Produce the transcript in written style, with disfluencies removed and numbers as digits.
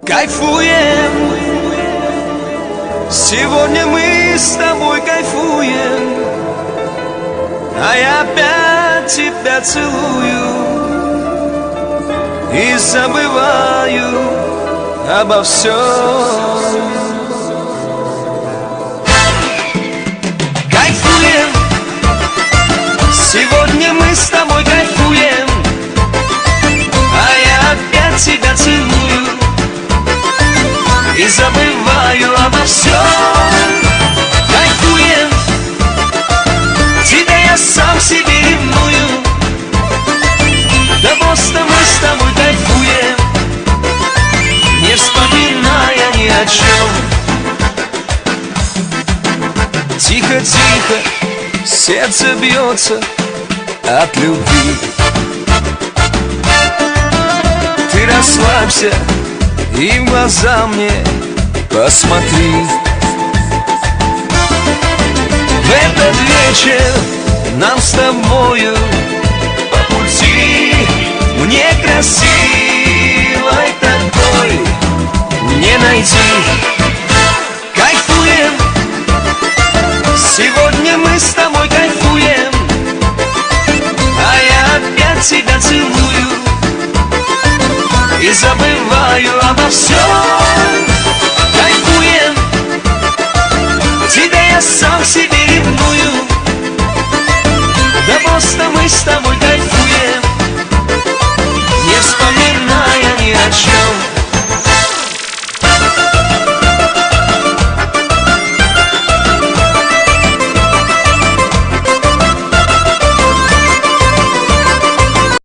Кайфуем, сегодня мы с тобой кайфуем, а я опять тебя целую и забываю обо всем. Кайфуем, сегодня мы с тобой кайфуем, а я опять тебя целую и забываю обо всем. Кайфуем, тебя я сам себе ревную, да просто мы с тобой кайфуем, не вспоминая ни о чем. Тихо-тихо сердце бьется от любви. Ты расслабься и в глаза мне посмотри. В этот вечер нам с тобою по пути, мне красивой такой не найти. Кайфуем, сегодня мы с тобой кайфуем, а я опять тебя целую и забываю обо всем. Кайфуем, тебя я сам себе ревную, да просто мы с тобой кайфуем,